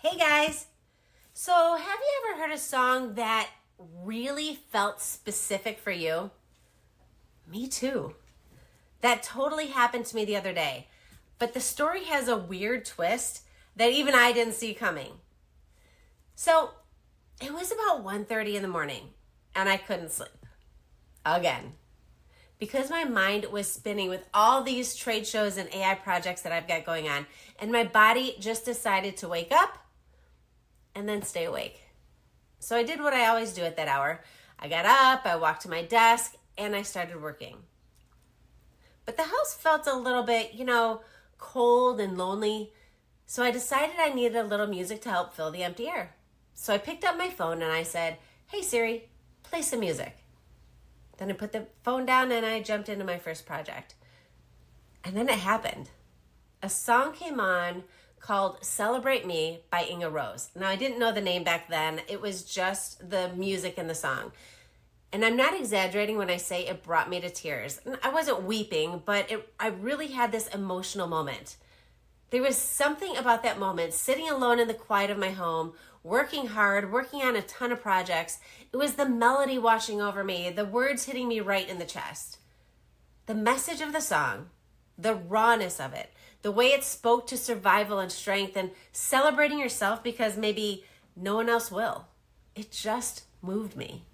Hey guys! So, have you ever heard a song that really felt specific for you? Me too. That totally happened to me the other day. But the story has a weird twist that even I didn't see coming. So, it was about 1:30 in the morning and I couldn't sleep. Again. Because my mind was spinning with all these trade shows and AI projects that I've got going on, and my body just decided to wake up and then stay awake. So I did what I always do at that hour. I got up, I walked to my desk, and I started working. But the house felt a little bit, cold and lonely, so I decided I needed a little music to help fill the empty air. So I picked up my phone and I said, "Hey Siri, play some music." Then I put the phone down and I jumped into my first project. And then it happened. A song came on called "Celebrate Me" by Inge Rose. Now, I didn't know the name back then. It was just the music in the song. And I'm not exaggerating when I say it brought me to tears. I wasn't weeping, but I really had this emotional moment. There was something about that moment, sitting alone in the quiet of my home, working hard, working on a ton of projects. It was the melody washing over me, the words hitting me right in the chest. The message of the song, the rawness of it, the way it spoke to survival and strength and celebrating yourself because maybe no one else will. It just moved me.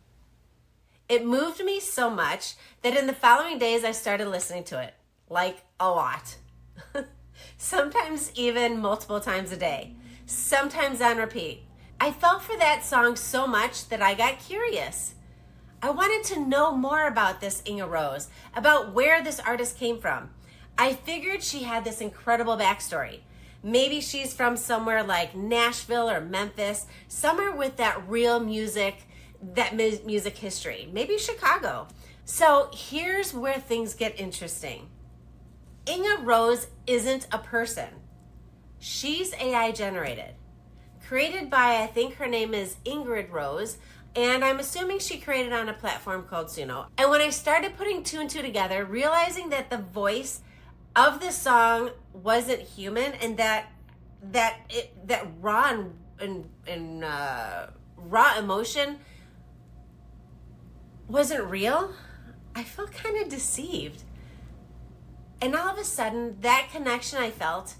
It moved me so much that in the following days I started listening to it, like a lot. Sometimes even multiple times a day, sometimes on repeat. I fell for that song so much that I got curious. I wanted to know more about this Inge Rose, about where this artist came from. I figured she had this incredible backstory. Maybe she's from somewhere like Nashville or Memphis, somewhere with that real music, that music history. Maybe Chicago. So here's where things get interesting. Inge Rose isn't a person. She's AI generated. Created by, I think her name is Inge Rose, and I'm assuming she created on a platform called Suno. And when I started putting two and two together, realizing that the voice of the song wasn't human and that raw and raw emotion wasn't real, I felt kind of deceived. And all of a sudden, that connection I felt,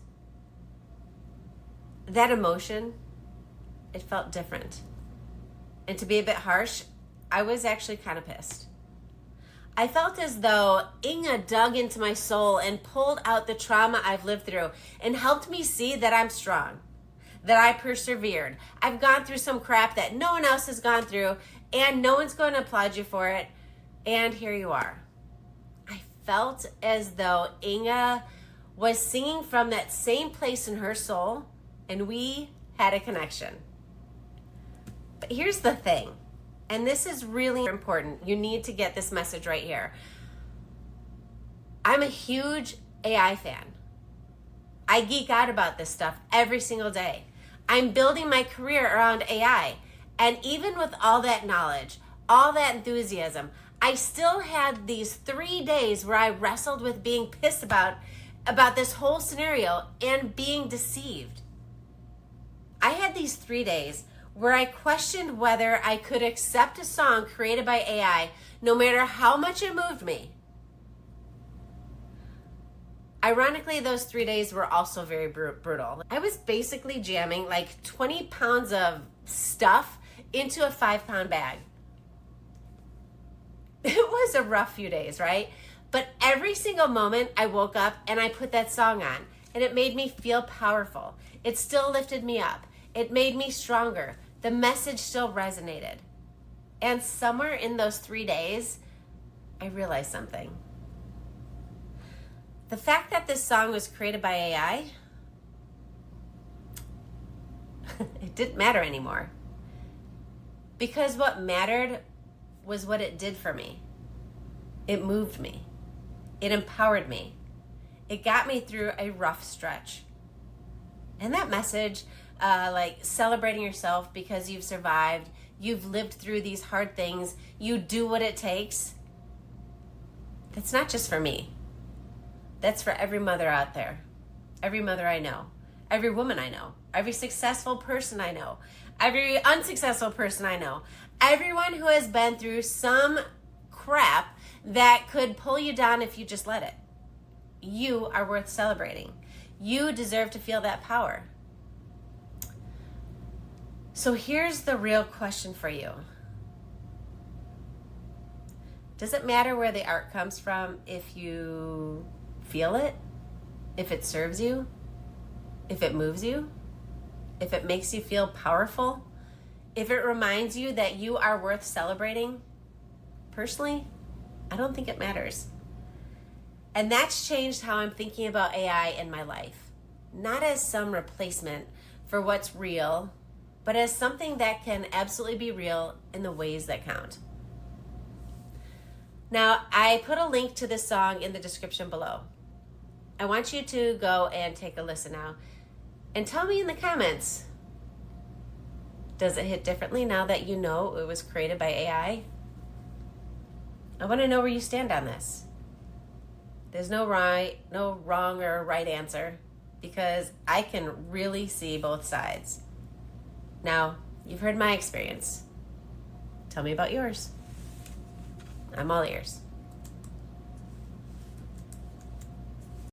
that emotion, it felt different. And to be a bit harsh, I was actually kind of pissed. I felt as though Inge dug into my soul and pulled out the trauma I've lived through and helped me see that I'm strong, that I persevered. I've gone through some crap that no one else has gone through, and no one's going to applaud you for it. And here you are. I felt as though Inge was singing from that same place in her soul, and we had a connection. But here's the thing, and this is really important. You need to get this message right here. I'm a huge AI fan. I geek out about this stuff every single day. I'm building my career around AI. And even with all that knowledge, all that enthusiasm, I still had these 3 days where I wrestled with being pissed about this whole scenario and being deceived. I had these 3 days where I questioned whether I could accept a song created by AI, no matter how much it moved me. Ironically, those 3 days were also very brutal. I was basically jamming like 20 pounds of stuff into a 5-pound bag. It was a rough few days, right? But every single moment I woke up and I put that song on, and it made me feel powerful. It still lifted me up. It made me stronger. The message still resonated. And somewhere in those 3 days, I realized something. The fact that this song was created by AI, it didn't matter anymore. Because what mattered was what it did for me. It moved me. It empowered me. It got me through a rough stretch. And that message, like celebrating yourself because you've survived, you've lived through these hard things, you do what it takes, that's not just for me. That's for every mother out there, every mother I know, every woman I know, every successful person I know, every unsuccessful person I know, everyone who has been through some crap that could pull you down if you just let it. You are worth celebrating. You deserve to feel that power. So here's the real question for you. Does it matter where the art comes from if you feel it? If it serves you? If it moves you? If it makes you feel powerful? If it reminds you that you are worth celebrating? Personally, I don't think it matters. And that's changed how I'm thinking about AI in my life. Not as some replacement for what's real, but as something that can absolutely be real in the ways that count. Now, I put a link to this song in the description below. I want you to go and take a listen now. And tell me in the comments, does it hit differently now that you know it was created by AI? I want to know where you stand on this. There's no wrong or right answer, because I can really see both sides. Now, you've heard my experience. Tell me about yours. I'm all ears.